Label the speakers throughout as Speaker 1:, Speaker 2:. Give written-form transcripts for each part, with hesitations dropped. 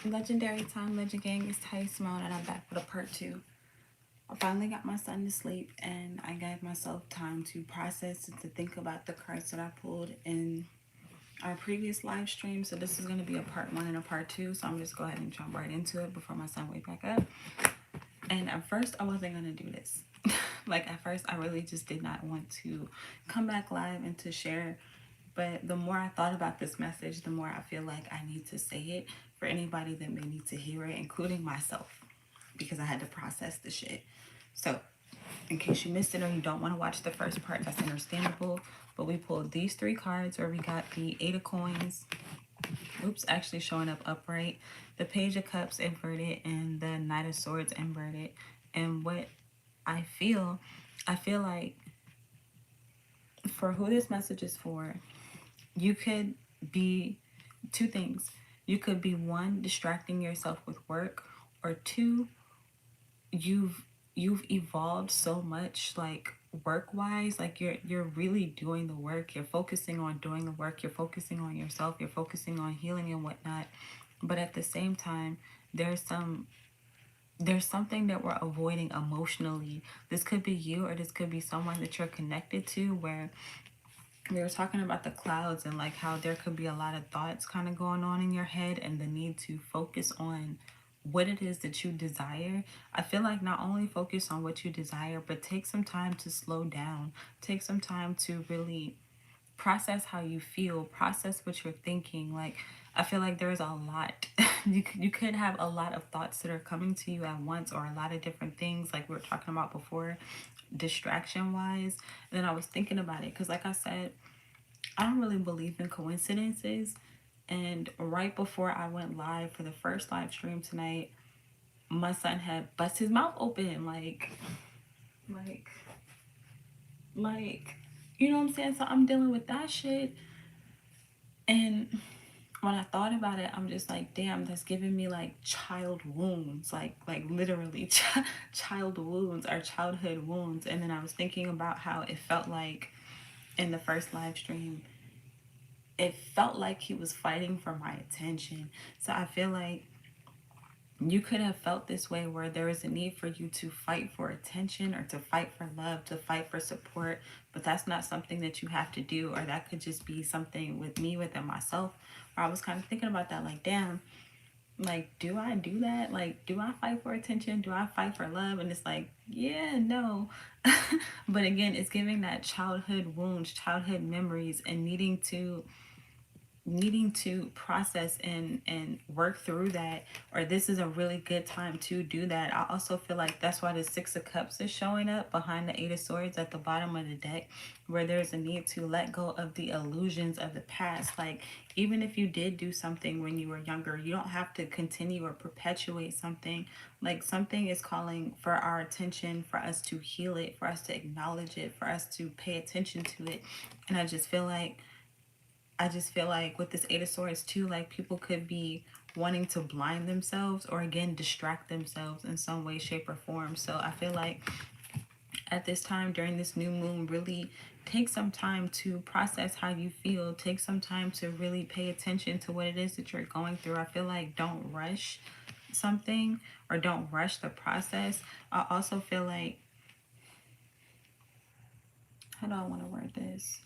Speaker 1: Legendary time, Legend Gang, is Ty Simone, and I'm back with a part two. I finally got my son to sleep, and I gave myself time to process and to think about the cards that I pulled in our previous live stream. So this is going to be a part one and a part two. So I'm just go ahead and jump right into it before my son wake back up. And at first, I wasn't going to do this. Like at first, I really just did not want to come back live and to share. But the more I thought about this message, the more I feel like I need to say it for anybody that may need to hear it, including myself, because I had to process the shit. So, in case you missed it or you don't want to watch the first part, that's understandable. But we pulled these three cards where we got the Eight of Coins, oops, actually showing up upright, the Page of Cups inverted, and the Knight of Swords inverted. And what I feel, I feel like for who this message is for, you could be two things. You could be one, distracting yourself with work, or two, you've evolved so much, like work wise, like you're really doing the work, you're focusing on doing the work, you're focusing on yourself, you're focusing on healing and whatnot. But at the same time, there's some there's something that we're avoiding emotionally. This could be you, or this could be someone that you're connected to, where we were talking about the clouds and like how there could be a lot of thoughts kind of going on in your head, and the need to focus on what it is that you desire. I feel like not only focus on what you desire, but take some time to slow down, take some time to really process how you feel, process what you're thinking. Like, I feel like there's a lot. You could have a lot of thoughts that are coming to you at once, or a lot of different things, like we were talking about before, distraction wise. And then I was thinking about it because, like I said, I don't really believe in coincidences. And right before I went live for the first live stream tonight, my son had bust his mouth open, like, like, you know what I'm saying? So I'm dealing with that shit. And when I thought about it, I'm just like, damn, that's giving me like child wounds, like literally child wounds or childhood wounds. And then I was thinking about how it felt like in the first live stream, it felt like he was fighting for my attention. So I feel like you could have felt this way, where there is a need for you to fight for attention, or to fight for love, to fight for support. But that's not something that you have to do, or that could just be something with me, within myself, where I was kind of thinking about that, like, damn, like, do I do that? Like, do I fight for attention? Do I fight for love? And it's like, yeah, no. But again, it's giving that childhood wounds, childhood memories, and needing to process and work through that. Or this is a really good time to do that. I also feel like that's why the Six of Cups is showing up behind the Eight of Swords at the bottom of the deck, where there's a need to let go of the illusions of the past. Like, even if you did do something when you were younger, you don't have to continue or perpetuate something. Like, something is calling for our attention, for us to heal it, for us to acknowledge it, for us to pay attention to it. And I just feel like with this Eight of Swords too, like, people could be wanting to blind themselves, or again distract themselves in some way, shape, or form. So I feel like at this time during this new moon, really take some time to process how you feel. Take some time to really pay attention to what it is that you're going through. I feel like don't rush something, or don't rush the process. I also feel like, how do I want to word this?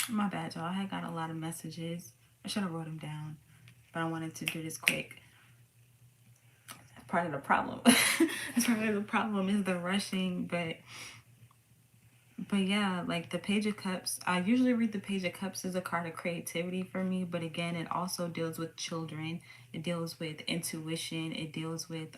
Speaker 1: My bad, y'all. I had got a lot of messages. I should have wrote them down, but I wanted to do this quick. Part of the problem. Part of the problem is the rushing, but yeah, like the Page of Cups. I usually read the Page of Cups as a card of creativity for me, but again, it also deals with children. It deals with intuition. It deals with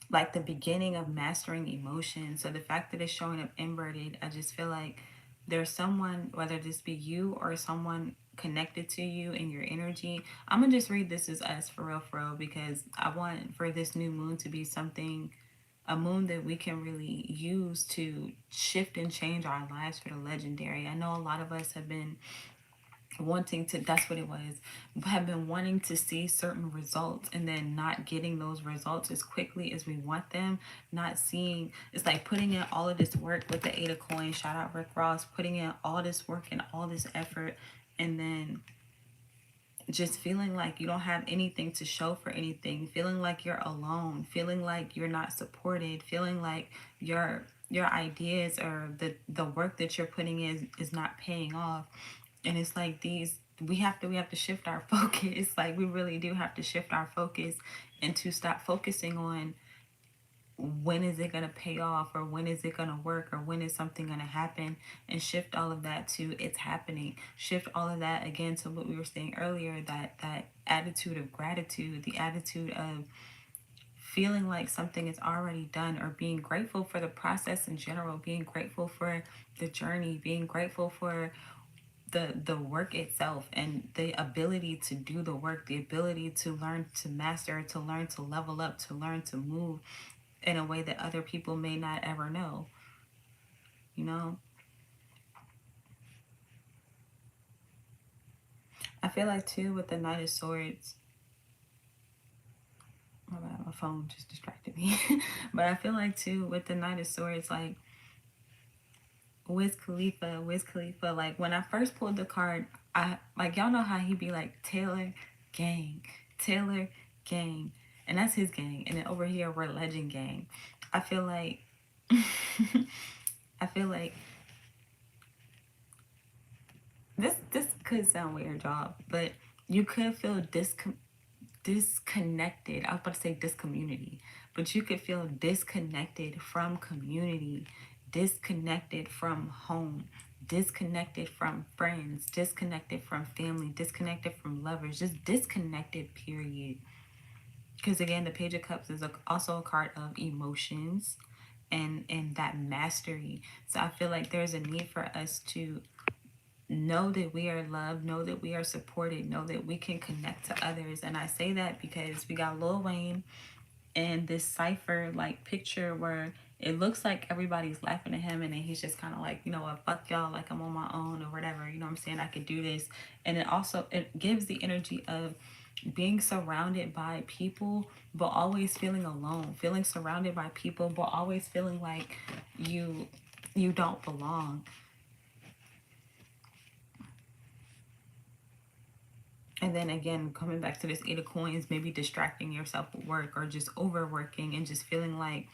Speaker 1: like the beginning of mastering emotion. So the fact that it's showing up inverted, I just feel like there's someone, whether this be you or someone connected to you in your energy. I'm gonna just read this as us, for real, because I want for this new moon to be something, a moon that we can really use to shift and change our lives for the legendary. I know a lot of us have been wanting to, that's what it was, have been wanting to see certain results and then not getting those results as quickly as we want them, not seeing, it's like putting in all of this work with the 8 of coins, shout out Rick Ross, putting in all this work and all this effort, and then just feeling like you don't have anything to show for anything, feeling like you're alone, feeling like you're not supported, feeling like your ideas or the work that you're putting in is not paying off. And it's like these, we have to shift our focus. Like we really do have to shift our focus and to stop focusing on when is it going to pay off, or when is it going to work, or when is something going to happen, and shift all of that to it's happening. Shift all of that again to what we were saying earlier, that attitude of gratitude, the attitude of feeling like something is already done, or being grateful for the process in general, being grateful for the journey, being grateful for the work itself, and the ability to do the work, the ability to learn to master, to learn to level up, to learn to move in a way that other people may not ever know, you know? I feel like too with the Knight of Swords, my bad, my phone just distracted me. But I feel like too with the Knight of Swords, like Wiz Khalifa, like when I first pulled the card, I like, y'all know how he be like Taylor gang, Taylor gang, and that's his gang, and then over here we're Legend gang. I feel like I feel like this could sound weird, y'all, but you could feel disconnected. I was about to say discommunity, but you could feel disconnected from community, disconnected from home, disconnected from friends, disconnected from family, disconnected from lovers, just disconnected, period. Because again, the Page of Cups is also a card of emotions and that mastery. So I feel like there's a need for us to know that we are loved, know that we are supported, know that we can connect to others. And I say that because we got Lil Wayne and this cipher like picture where it looks like everybody's laughing at him, and then he's just kind of like, you know what, fuck y'all, like I'm on my own or whatever, you know what I'm saying, I could do this. And it also, it gives the energy of being surrounded by people but always feeling alone, feeling surrounded by people but always feeling like you don't belong. And then again, coming back to this 8 of coins, maybe distracting yourself with work or just overworking and just feeling like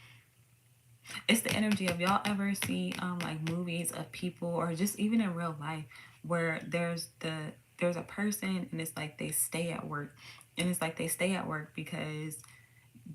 Speaker 1: it's the energy of, y'all ever see like movies of people, or just even in real life, where there's a person and it's like they stay at work, and it's like they stay at work because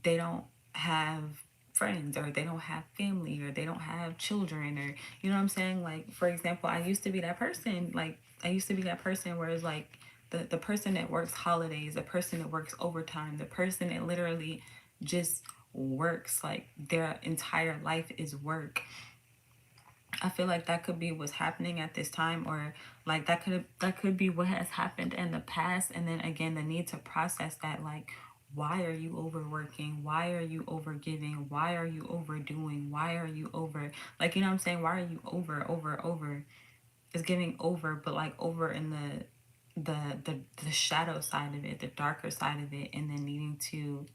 Speaker 1: they don't have friends, or they don't have family, or they don't have children, or you know what I'm saying. Like for example, I used to be that person. Like I used to be that person where it's like the person that works holidays, the person that works overtime, the person that literally just works, like their entire life is work. I feel like that could be what's happening at this time, or like that could be what has happened in the past. And then again, the need to process that, like, why are you overworking? Why are you overgiving? Why are you overdoing? Why are you over, like, you know what I'm saying? Why are you over? It's giving over, but like over in the shadow side of it, the darker side of it, and then needing to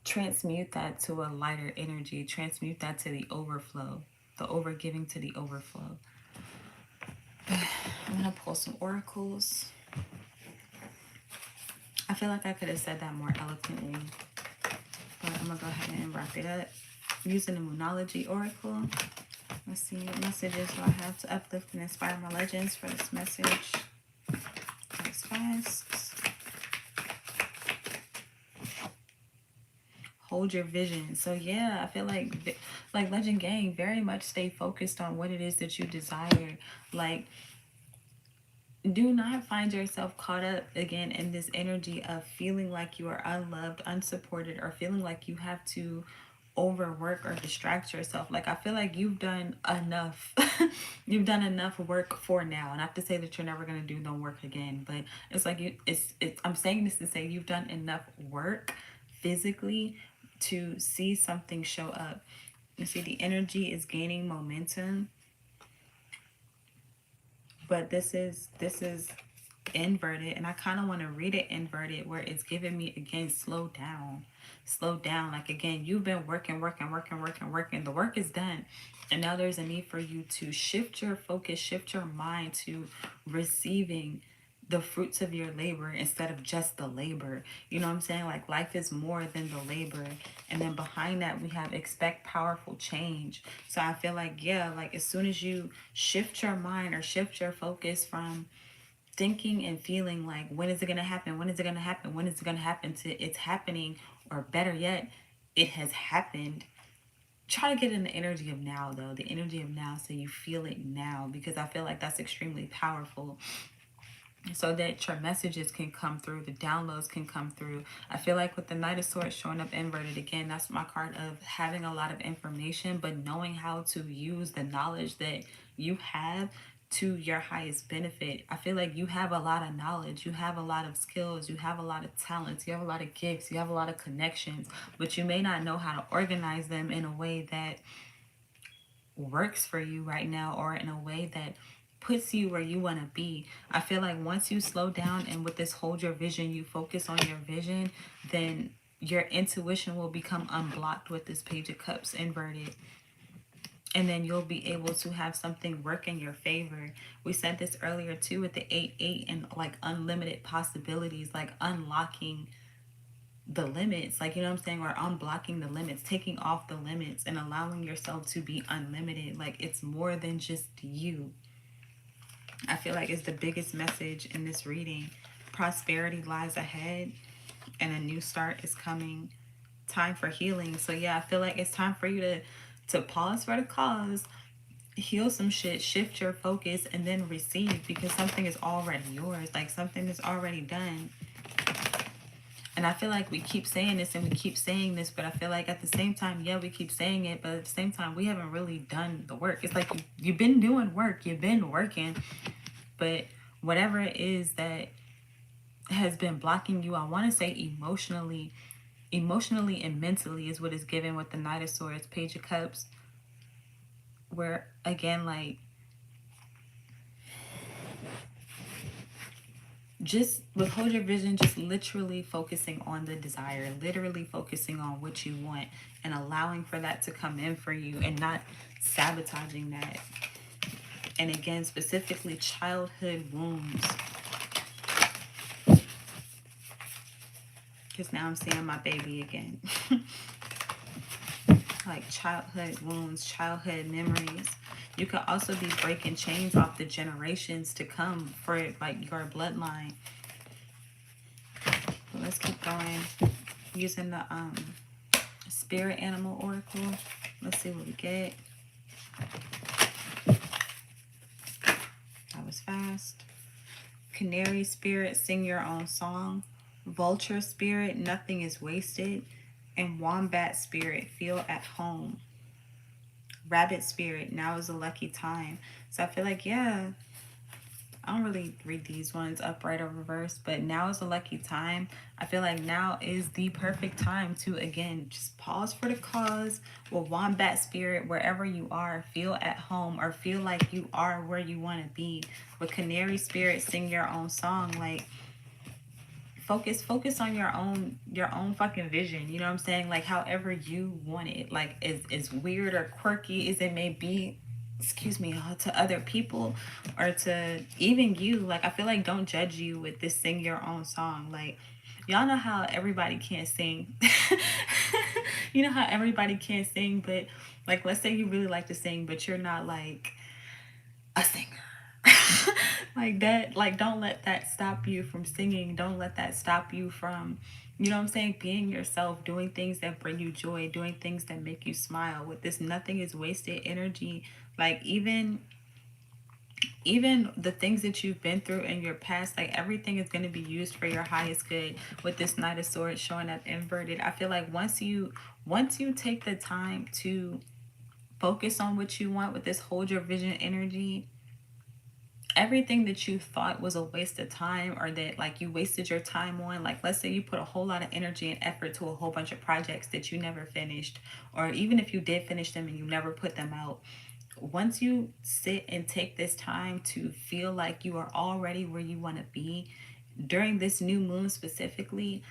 Speaker 1: transmute that to a lighter energy, transmute that to the overflow, the overgiving to the overflow. I'm gonna pull some oracles. I feel like I could have said that more eloquently, but I'm gonna go ahead and wrap it up using the Moonology oracle. Let's see what messages do I have to uplift and inspire my legends for this message. That's fast. Hold your vision. So yeah, I feel like Legend Gang, very much stay focused on what it is that you desire. Like, do not find yourself caught up again in this energy of feeling like you are unloved, unsupported, or feeling like you have to overwork or distract yourself. Like, I feel like you've done enough. You've done enough work for now. Not to say that you're never gonna do no work again, but it's like it's I'm saying this to say you've done enough work physically to see something show up. You see the energy is gaining momentum. But this is inverted, and I kind of want to read it inverted where it's giving me again, slow down. Slow down. Like again, you've been working. The work is done. And now there's a need for you to shift your focus, shift your mind to receiving the fruits of your labor instead of just the labor. You know what I'm saying? Like life is more than the labor. And then behind that we have expect powerful change. So I feel like, yeah, like as soon as you shift your mind or shift your focus from thinking and feeling like when is it going to happen, when is it going to happen, when is it going to happen, to it's happening, or better yet, it has happened. Try to get in the energy of now, though, the energy of now, so you feel it now, because I feel like that's extremely powerful, so that your messages can come through, the downloads can come through. I feel like with the Knight of Swords showing up inverted again, that's my card of having a lot of information, but knowing how to use the knowledge that you have to your highest benefit. I feel like you have a lot of knowledge, you have a lot of skills, you have a lot of talents, you have a lot of gifts, you have a lot of connections, but you may not know how to organize them in a way that works for you right now, or in a way that puts you where you want to be. I feel like once you slow down and with this hold your vision, you focus on your vision, then your intuition will become unblocked with this Page of Cups inverted. And then you'll be able to have something work in your favor. We said this earlier too with the 8-8 and like unlimited possibilities, like unlocking the limits, like, you know what I'm saying, or unblocking the limits, taking off the limits and allowing yourself to be unlimited. Like it's more than just you. I feel like it's the biggest message in this reading. Prosperity lies ahead and a new start is coming. Time for healing. So yeah, I feel like it's time for you to pause for the cause, heal some shit, shift your focus, and then receive, because something is already yours. Like something is already done. And I feel like we keep saying this and we keep saying this, but I feel like at the same time, yeah, we keep saying it, but at the same time, we haven't really done the work. It's like you've been doing work, you've been working, but whatever it is that has been blocking you, I want to say emotionally and mentally is what is given with the Knight of Swords, Page of Cups, where again, like, just withhold your vision, just literally focusing on the desire, literally focusing on what you want and allowing for that to come in for you and not sabotaging that. And again, specifically childhood wounds, because now I'm seeing my baby again. Like childhood wounds, childhood memories. You could also be breaking chains off the generations to come for like your bloodline. But let's keep going using the spirit animal oracle. Let's see what we get. That was fast. Canary spirit, sing your own song. Vulture spirit, nothing is wasted. And wombat spirit, feel at home. Rabbit spirit, now is a lucky time. So I feel like, yeah, I don't really read these ones upright or reverse, but now is a lucky time. I feel like now is the perfect time to, again, just pause for the cause. With wombat spirit, wherever you are, feel at home or feel like you are where you want to be. With canary spirit, sing your own song. Like, focus on your own fucking vision. You know what I'm saying? Like however you want it. Like as weird or quirky as it may be, excuse me, to other people or to even you. Like I feel like don't judge you with this sing your own song. Like y'all know how everybody can't sing. You know how everybody can't sing, but like let's say you really like to sing, but you're not like a singer. Like that, like don't let that stop you from singing. Don't let that stop you from, you know what I'm saying, being yourself, doing things that bring you joy, doing things that make you smile. With this nothing is wasted energy, like even the things that you've been through in your past, like everything is going to be used for your highest good. With this Knight of Swords showing up inverted, I feel like once you take the time to focus on what you want with this hold your vision energy, everything that you thought was a waste of time or that like you wasted your time on, like let's say you put a whole lot of energy and effort to a whole bunch of projects that you never finished, or even if you did finish them and you never put them out, once you sit and take this time to feel like you are already where you want to be during this new moon specifically,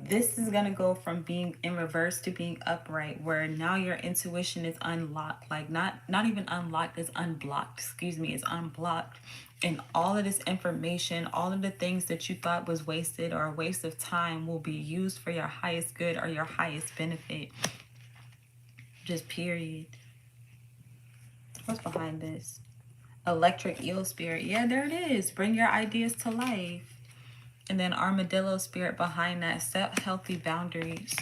Speaker 1: this is going to go from being in reverse to being upright, where now your intuition is unlocked, like not even unlocked, is unblocked, excuse me, is unblocked. And all of this information, all of the things that you thought was wasted or a waste of time, will be used for your highest good or your highest benefit. Just period. What's behind this? Electric eel spirit. Yeah, there it is. Bring your ideas to life. And then armadillo spirit behind that. Set healthy boundaries.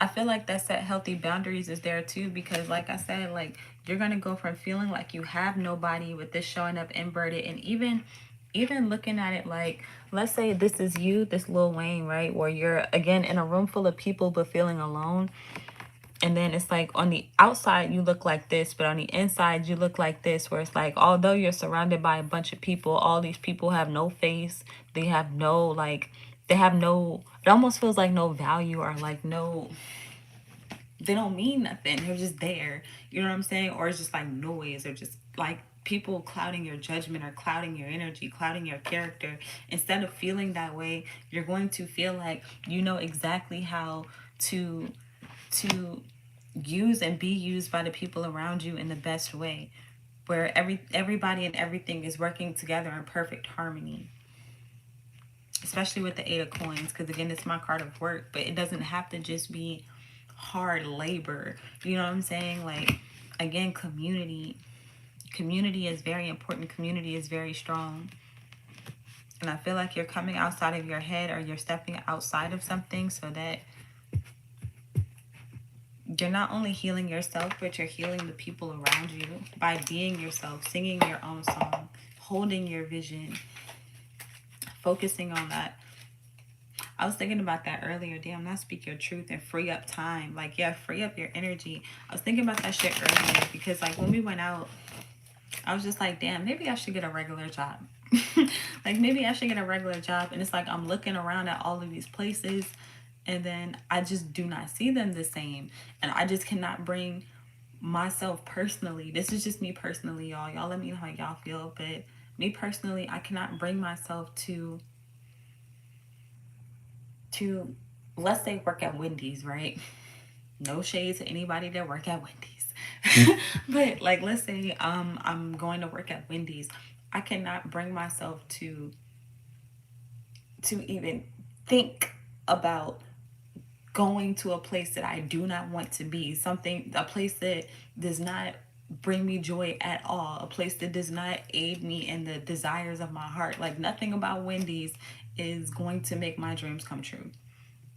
Speaker 1: I feel like that set healthy boundaries is there too, because like I said, like you're gonna go from feeling like you have nobody with this showing up inverted, and even looking at it like, let's say this is you, this Lil Wayne, right? Where you're again in a room full of people but feeling alone. And then it's like on the outside you look like this, but on the inside you look like this, where it's like although you're surrounded by a bunch of people, all these people have no face, they have no like, they have no, it almost feels like no value, or like no, they don't mean nothing. They're just there. You know what I'm saying? Or it's just like noise, or just like people clouding your judgment, or clouding your energy, clouding your character. Instead of feeling that way, you're going to feel like you know exactly how to to use and be used by the people around you in the best way, where everybody and everything is working together in perfect harmony. Especially with the Eight of Coins, because again, it's my card of work, but it doesn't have to just be hard labor. You know what I'm saying? Like, again, community is very important. Community is very strong. And I feel like you're coming outside of your head, or you're stepping outside of something, so that you're not only healing yourself, but you're healing the people around you by being yourself, singing your own song, holding your vision, focusing on that. I was thinking about that earlier. Damn, not speak your truth and free up time. Like, yeah, free up your energy. I was thinking about that shit earlier, because like when we went out, I was just like, damn, maybe I should get a regular job. Like, maybe I should get a regular job. And it's like I'm looking around at all of these places, and then I just do not see them the same. And I just cannot bring myself personally. This is just me personally, y'all. Y'all let me know how y'all feel. But me personally, I cannot bring myself to let's say work at Wendy's, right? No shade to anybody that work at Wendy's. But like, let's say I'm going to work at Wendy's. I cannot bring myself to even think about going to a place that I do not want to be, something, a place that does not bring me joy at all, a place that does not aid me in the desires of my heart. Like, nothing about Wendy's is going to make my dreams come true.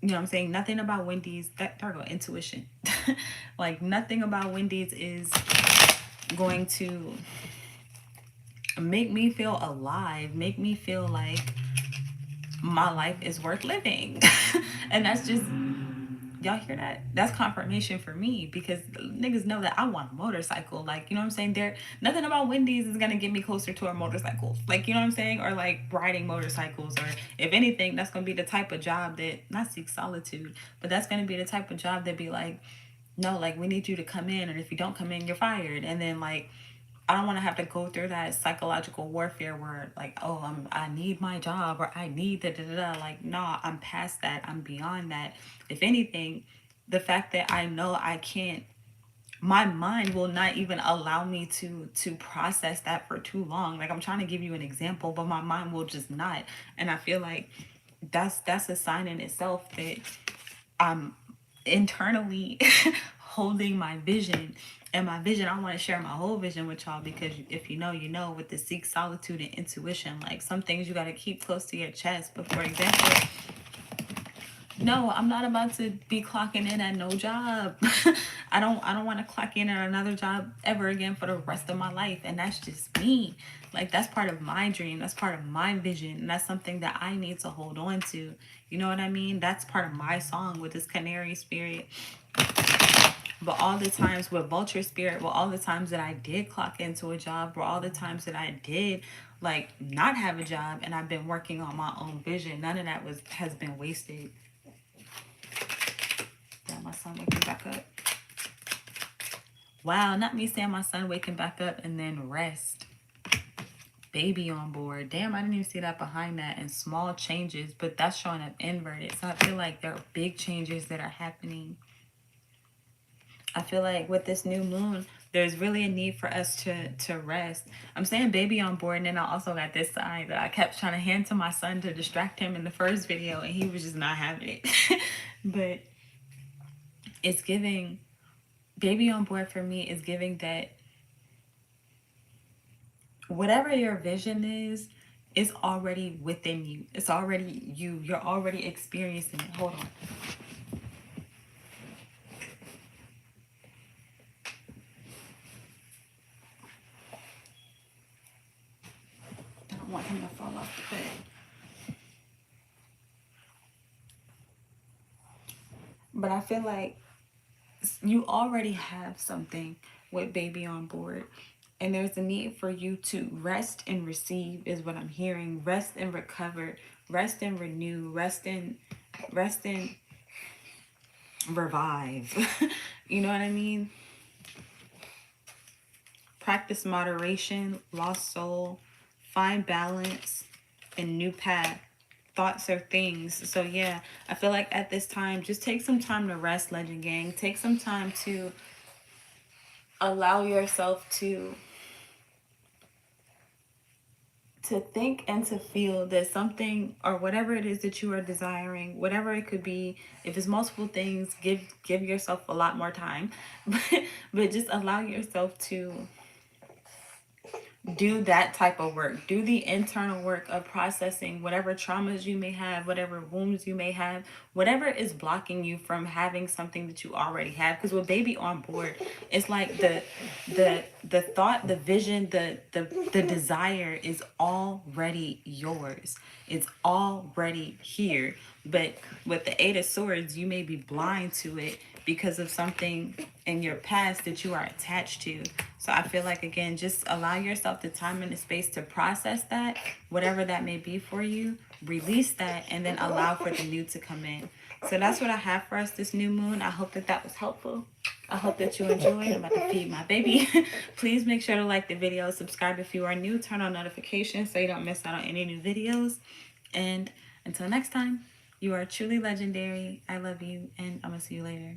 Speaker 1: You know what I'm saying? Nothing about Wendy's, that there go intuition. Like, nothing about Wendy's is going to make me feel alive, make me feel like my life is worth living. And that's just, y'all hear that? That's confirmation for me, because niggas know that I want a motorcycle. Like, you know what I'm saying? There, nothing about Wendy's is gonna get me closer to a motorcycle. Like, you know what I'm saying? Or like riding motorcycles, or if anything, that's gonna be the type of job that, not seek solitude, but that's gonna be the type of job that be like, no, like, we need you to come in, and if you don't come in, you're fired. And then like, I don't want to have to go through that psychological warfare where like, oh, I need my job, or I need da da da da. Like, no, I'm past that. I'm beyond that. If anything, the fact that I know I can't, my mind will not even allow me to process that for too long. Like, I'm trying to give you an example, but my mind will just not. And I feel like that's a sign in itself that I'm internally holding my vision. And my vision, I want to share my whole vision with y'all, because if you know, you know, with the seek solitude and intuition, like, some things you got to keep close to your chest. But for example, no, I'm not about to be clocking in at no job. I don't want to clock in at another job ever again for the rest of my life. And that's just me. Like, that's part of my dream. That's part of my vision. And that's something that I need to hold on to. You know what I mean? That's part of my song with this canary spirit. But all the times with vulture spirit, well, all the times that I did clock into a job, or all the times that I did like not have a job, and I've been working on my own vision, none of that has been wasted. my son waking back up. Wow, not me saying my son waking back up and then rest. Baby on board. Damn, I didn't even see that behind that. And small changes, but that's showing up inverted. So I feel like there are big changes that are happening. I feel like with this new moon, there's really a need for us to rest. I'm saying baby on board, and then I also got this sign that I kept trying to hand to my son to distract him in the first video, and he was just not having it. But it's giving, baby on board for me is giving that whatever your vision is already within you. It's already you. You're already experiencing it. Hold on. I don't want him to fall off the bed. But I feel like you already have something with baby on board. And there's a need for you to rest and receive is what I'm hearing. Rest and recover. Rest and renew. Rest and revive. You know what I mean? Practice moderation, lost soul, find balance, and new path. Thoughts are things. So yeah, I feel like at this time, just take some time to rest, Legend Gang. Take some time to allow yourself to think and to feel that something or whatever it is that you are desiring, whatever it could be, if it's multiple things, give yourself a lot more time. But just allow yourself to do that type of work. Do the internal work of processing whatever traumas you may have, whatever wounds you may have, whatever is blocking you from having something that you already have. Because with baby on board, it's like the thought, the vision, the desire is already yours. It's already here. But with the Eight of Swords, you may be blind to it because of something in your past that you are attached to. So I feel like, again, just allow yourself the time and the space to process that, whatever that may be for you, release that, and then allow for the new to come in. So that's what I have for us this new moon. I hope that was helpful. I hope that you enjoyed. I'm about to feed my baby. Please make sure to like the video, subscribe if you are new, turn on notifications so you don't miss out on any new videos. And until next time, you are truly legendary. I love you, and I'm going to see you later.